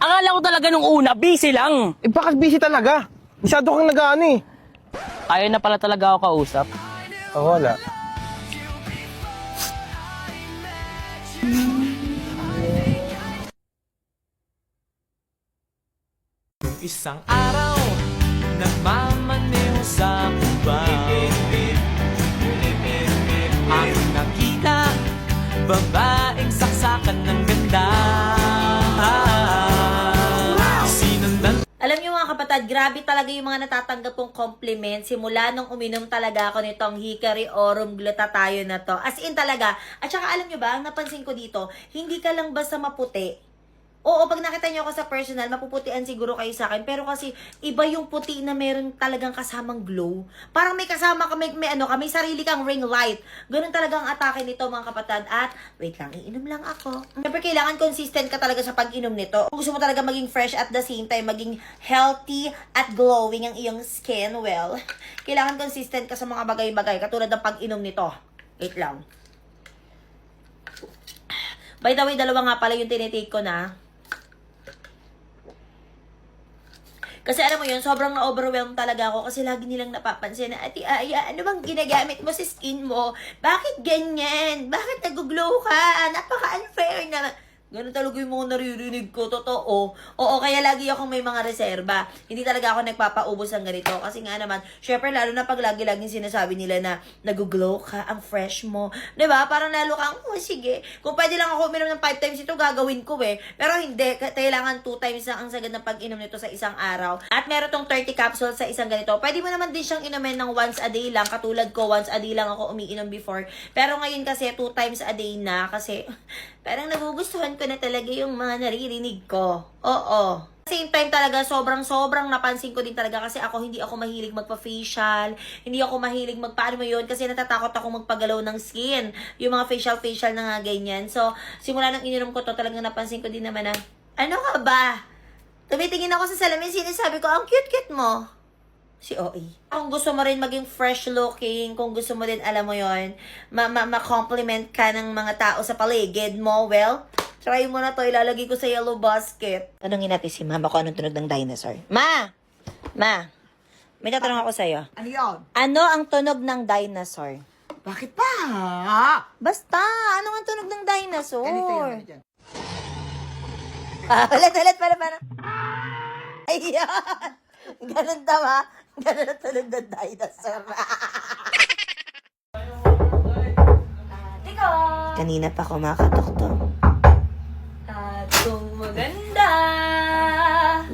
Akala ko talaga nung una, busy lang. Eh, bakit busy talaga? Masyado kang nag-ano eh. Ayaw na pala talaga ako kausap. Oh, wala. Isang araw, nagmamaneho sa Cubao. Ang nakita, babaeng saksakan ng ganda. Sinundan. Alam niyo mga kapatid, grabe talaga yung mga natatanggap kong compliment simula nung uminom talaga ako nitong Hickory Aurum Glutathione na to. As in talaga. At saka alam niyo ba, ang napansin ko dito, hindi ka lang basta maputi. Oo, pag nakita niyo ako sa personal, mapuputian siguro kayo sa akin. Pero kasi, iba yung puti na meron talagang kasamang glow. Parang may kasama ka, may sarili kang ring light. Ganun talagang atake nito mga kapatid. At, wait lang, iinom lang ako. Siyempre, kailangan consistent ka talaga sa pag-inom nito. Kung gusto mo talaga maging fresh at the same time, maging healthy at glowing ang iyong skin, well, kailangan consistent ka sa mga bagay-bagay. Katulad ng pag-inom nito. Wait lang. By the way, dalawa nga pala yung tinitake ko na. Kasi alam mo yun, sobrang na-overwhelm talaga ako kasi lagi nilang napapansin na, Ate Aya, ano bang ginagamit mo sa skin mo? Bakit ganyan? Bakit nag-glow ka? Napaka-unfair naman. Ganun talaga yung mga naririnig ko, totoo. Oo, kaya lagi akong may mga reserba. Hindi talaga ako nagpapaubos ng ganito. Kasi nga naman, syempre lalo na pag lagi-laging sinasabi nila na nag-glow ka, ang fresh mo. Diba? Parang lalo kang, oh sige, kung pwede lang ako uminom ng 5 times ito, gagawin ko eh. Pero hindi, kailangan 2 times lang ang sagad ng pag-inom nito sa isang araw. At meron tong 30 capsules sa isang ganito. Pwede mo naman din siyang inumin ng once a day lang. Katulad ko, once a day lang ako umiinom before. Pero ngayon kasi, 2 times a day na. Kasi, parang nagugustuhan ko na talaga yung mga naririnig ko. Oo. Same time talaga, sobrang napansin ko din talaga kasi hindi ako mahilig magpa-facial, hindi ako mahilig paano mo yun, kasi natatakot ako magpagalaw ng skin. Yung mga facial na nga ganyan. So, simula nang ininom ko to, talagang napansin ko din naman na, ano ka ba? Tumitingin ako sa salamin, sinasabi ko, ang cute-cute mo. Si OE. Kung gusto mo rin maging fresh looking, kung gusto mo din, alam mo yon, ma-compliment ka ng mga tao sa paligid mo, well, try mo na to, ilalagay ko sa yellow basket. Tanungin natin si mama kung anong tunog ng dinosaur. Ma! May tatanong ako sa'yo. Ano yun? Ano ang tunog ng dinosaur? Bakit pa? Basta, ano ang tunog ng dinosaur? Ganito yun. Ano dyan? Ulit, para. Ayan! Ganun tama. Ganun ang tunog ng dinosaur. Kanina pa kumakatok to. Ate kong maganda.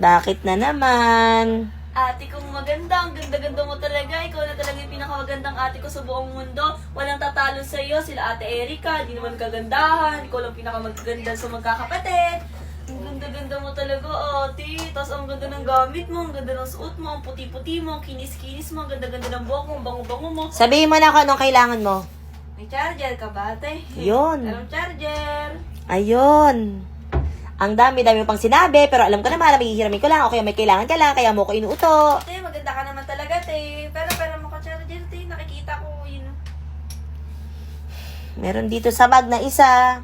Bakit na naman? Ate kong maganda. Ang ganda-ganda mo talaga. Ikaw na talaga yung pinakamagandang ate ko sa buong mundo. Walang tatalo sa'yo. Sila Ate Erica. Di naman kagandahan. Ikaw lang pinakamaganda sa magkakapatid. Ang ganda-ganda mo talaga, ate. Tapos ang ganda ng gamit mo. Ang ganda ng suot mo. Ang puti-puti mo. Ang kinis-kinis mo. Ang ganda-ganda ng buhok mo. Ang bango-bango mo. Sabihin mo na kung anong kailangan mo. May charger ka ba, ate? Yun. Anong charger? Ayun. Ang dami-dami mo pang sinabi, pero alam ko naman na mahihiramin ko lang. Okay, may kailangan ka lang, kaya mo ko inuuto. Ate, maganda ka naman talaga, ate. Pero mo ka charger, ate. Nakikita ko, yun. Meron dito sa bag na isa.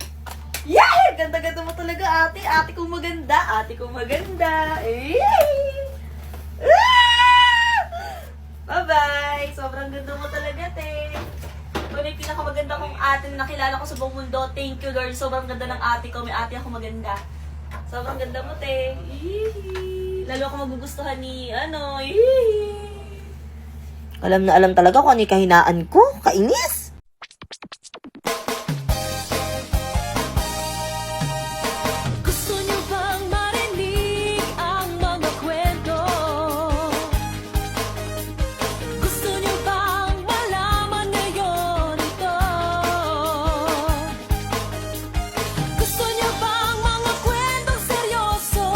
Yeah! Ganda-ganda mo talaga, ate. Ate kong maganda. Ate kong maganda. Eh! Ah! Bye-bye! Sobrang ganda mo talaga, ate. Ikaw na yung pinakamaganda kong ate na nakilala ko sa buong mundo. Thank you, Lord. Sobrang ganda ng ate ko. May ate ako maganda. Sobrang ganda mo, te. Eehee. Lalo ako magugustuhan ni, eehee. Alam na alam talaga kung ano yung kahinaan ko. Kainis. Gusto niyo bang marinig ang mga kwento? Gusto niyo bang malaman ngayon ito? Gusto niyo bang mga kwentong seryoso?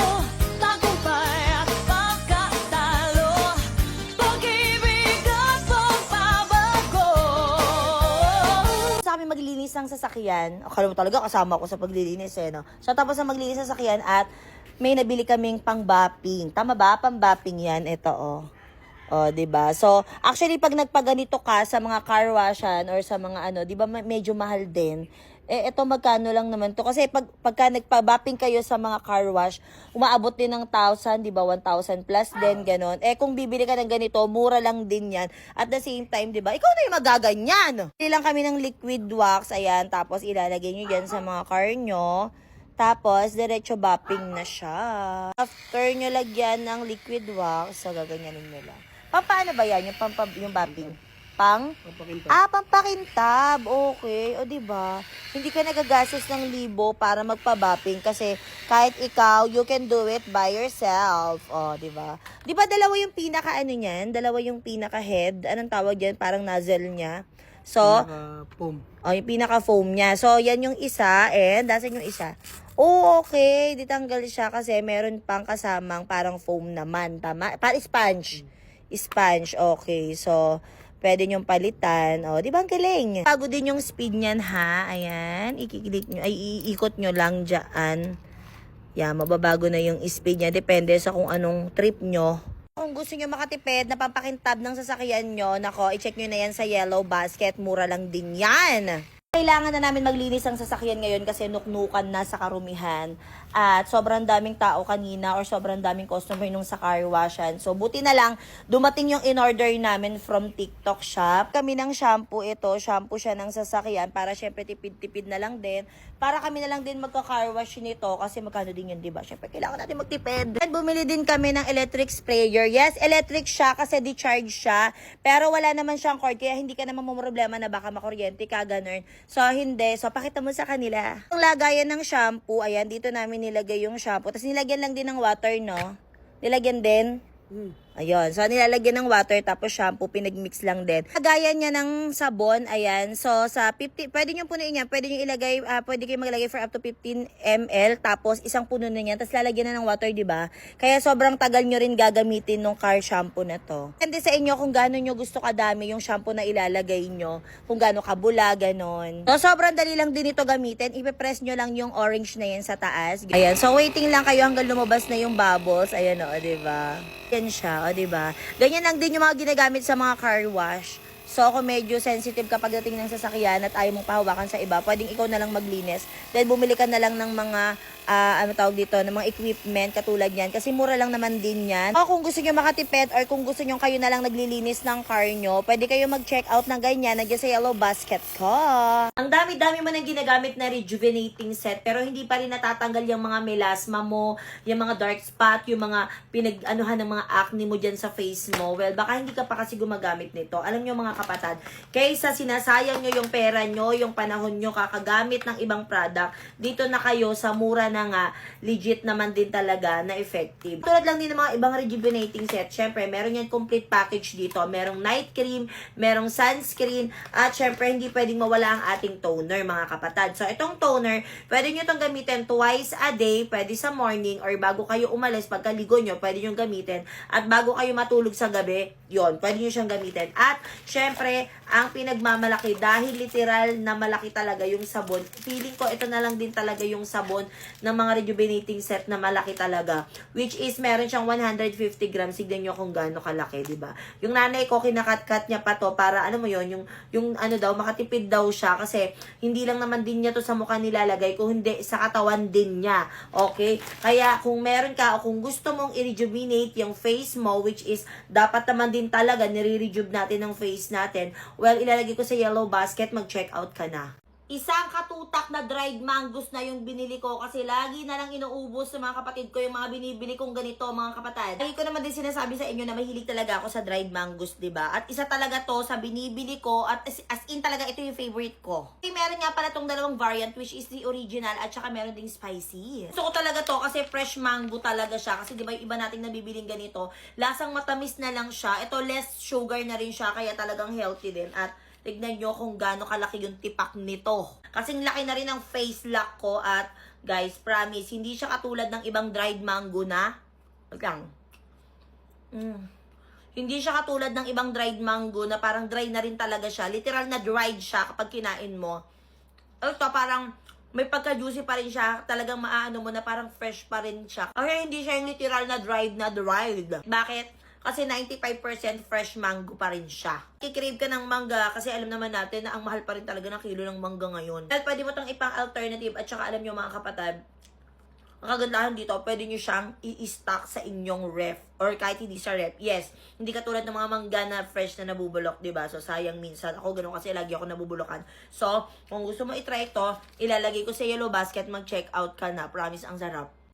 Tagumpay at pagkatalo, pag-ibig at pagbabago. Sa kami maglilinis ng sasakyan. Akala mo talaga kasama ko sa paglilinis no? So tapos na maglinis ng sasakyan at may nabili kaming pang-bapping. Tama ba? Pang-bapping yan. Ito O, 'di ba? So, actually pag nagpaganito ka sa mga car washan or sa mga medyo mahal din. Eh, ito magkano lang naman to? Kasi pagka nagpa-bapping kayo sa mga car wash, umaabot din ng 1,000, di ba? 1,000 plus din, ganon. Eh, kung bibili ka ng ganito, mura lang din yan. At the same time, di ba? Ikaw na yung magaganyan. Bili lang kami ng liquid wax, ayan. Tapos, ilalagay nyo dyan sa mga car nyo. Tapos, diretso bapping na siya. After nyo lagyan ng liquid wax, so gaganyanin nyo lang. Paano ba yan? Yung bapping? Pampakintab. Okay. O, diba? Hindi ka nagagastos ng libo para magpa-bapping kasi kahit ikaw, you can do it by yourself. O, diba? Diba dalawa yung pinaka-ano niyan? Dalawa yung pinaka-head. Anong tawag yan? Parang nozzle niya. So, Foam. o, yung pinaka-foam niya. So, yan yung isa. And, dasan yung isa? Oh, okay. Ditanggal siya kasi meron pang kasamang parang foam naman. Tama? Parang sponge. Sponge. Okay. So, pwede nyong palitan. O, di ba ang galing? Bago din yung speed niyan, ha? Ayan. Ikiklik nyo. Ay, iikot nyo lang dyan. Yan, mababago na yung speed niya. Depende sa kung anong trip nyo. Kung gusto nyo makatipid na pampakintab ng sasakyan nyo, nako, i-check nyo na yan sa Yellow Basket. Mura lang din yan. Kailangan na namin maglinis ang sasakyan ngayon kasi nuknukan na sa karumihan. At sobrang daming tao kanina or sobrang daming customer nung sa car washan. So, buti na lang, dumating yung in-order namin from TikTok shop. Kami ng shampoo ito. Shampoo siya ng sasakyan para syempre tipid-tipid na lang din. Para kami na lang din magka-car wash nito kasi magkano din yun, diba? Syempre, kailangan natin magtipid. At bumili din kami ng electric sprayer. Yes, electric siya kasi di-charge siya. Pero wala naman siyang cord kaya hindi ka naman problema na baka makuryente ka, ganun. So, hindi. So, pakita mo sa kanila. Ang lagayan ng shampoo, ayan, dito namin nilagay yung shampoo. Tapos, nilagyan lang din ng water, no? Nilagyan din. Ayun. So, nilalagyan ng water tapos shampoo, pinagmix lang din. Lagayan niya ng sabon, ayan. So, sa 50, pwede nyo punuin yan. Pwede nyo ilagay, pwede kayo maglagay for up to 15 ml. Tapos, isang puno na yan. Tapos, lalagyan na ng water, di ba? Kaya, sobrang tagal nyo rin gagamitin nung car shampoo na to. Depende sa inyo kung gaano nyo gusto kadami yung shampoo na ilalagay nyo. Kung gaano kabula, ganon. So, sobrang dali lang din ito gamitin. Ipe-press nyo lang yung orange na yan sa taas. Ayan. So, waiting lang kayo hanggang lumabas na yung bubbles. Ayan o, di ba? Yan siya, o, diba? Ganyan lang din yung mga ginagamit sa mga car wash. So, kung medyo sensitive kapag dating ng sasakyan at ayaw mong pahawakan sa iba, pwedeng ikaw na lang maglinis. Then, bumili ka na lang ng mga, ano tawag dito, ng mga equipment katulad yan. Kasi mura lang naman din yan. O, kung gusto nyo makatipid or kung gusto nyo kayo na lang naglilinis ng car nyo, pwede kayo mag-check out ng ganyan. Nandiyan sa Yellow Basket ko. Ang dami-dami mo nang ginagamit na rejuvenating set, pero hindi pa rin natatanggal yung mga melasma mo, yung mga dark spot, yung mga pinag-anuhan ng mga acne mo dyan sa face mo. Well, baka hindi ka pa kasi gumagamit nito. Alam nyo mga kapatid, kaysa sinasayang nyo yung pera nyo, yung panahon nyo, kakagamit ng ibang product, dito na kayo sa mura na nga, legit naman din talaga na effective. Tulad lang din ng mga ibang rejuvenating set, syempre, meron yan complete package dito. Merong night cream, merong sunscreen, at syempre, hindi pwedeng mawala ang ating toner, mga kapatid. So, itong toner, pwede nyo itong gamitin twice a day, pwede sa morning, or bago kayo umalis, pagkaligo nyo, pwede nyo gamitin. At bago kayo matulog sa gabi, yon, pwede nyo siyang gamitin. At, syempre, ang pinagmamalaki, dahil literal na malaki talaga yung sabon, feeling ko ito na lang din talaga yung sabon ng mga rejuvenating set na malaki talaga. Which is, meron siyang 150 grams. Signan nyo kung gaano kalaki, di ba? Yung nanay ko, kinakat-cut niya pa to para, ano mo yon, yung ano daw, makatipid daw siya. Kasi, hindi lang naman din niya to sa mukha nilalagay, kung hindi, sa katawan din niya. Okay? Kaya, kung meron ka, o kung gusto mong i-rejuvenate yung face mo, which is, dapat naman din talaga, nire-rejuve natin ang face natin, well, ilalagay ko sa Yellow Basket, mag-check out ka na. Isang katutak na dried mangoes na yung binili ko kasi lagi na lang inuubos sa mga kapatid ko yung mga binibili kong ganito, mga kapatid. Lagi ko naman din sinasabi sa inyo na mahilig talaga ako sa dried mangoes, diba? At isa talaga to sa binibili ko at as in talaga ito yung favorite ko. Meron nga pala tong dalawang variant which is the original at saka meron ding spicy. Gusto ko talaga to kasi fresh mango talaga siya kasi diba yung iba nating nabibiling ganito, lasang matamis na lang siya. Ito less sugar na rin siya kaya talagang healthy din at tignan nyo kung gaano kalaki yung tipak nito. Kasing laki na rin ang face lock ko at guys, promise, hindi siya katulad ng ibang dried mango na. Hindi siya katulad ng ibang dried mango na parang dry na rin talaga siya. Literal na dried siya kapag kinain mo. Ito parang may pagka-juicy pa rin siya. Talagang maaano mo na parang fresh pa rin siya. Kaya hindi siya yung literal na dried na dried. Bakit? Kasi 95% fresh mango pa rin siya. Kikrave ka ng mangga kasi alam naman natin na ang mahal pa rin talaga ng kilo ng mangga ngayon. Dahil pwede mo itong ipang alternative at saka alam nyo mga kapatid, ang kagandahan dito, pwede nyo siyang i-stock sa inyong ref. Or kahit hindi sa ref. Yes, hindi katulad ng mga mangga na fresh na nabubulok, diba? So, sayang minsan. Ako ganun kasi lagi ako nabubulokan. So, kung gusto mo itry ito, ilalagay ko sa yellow basket, mag-check out ka na. Promise, ang sarap.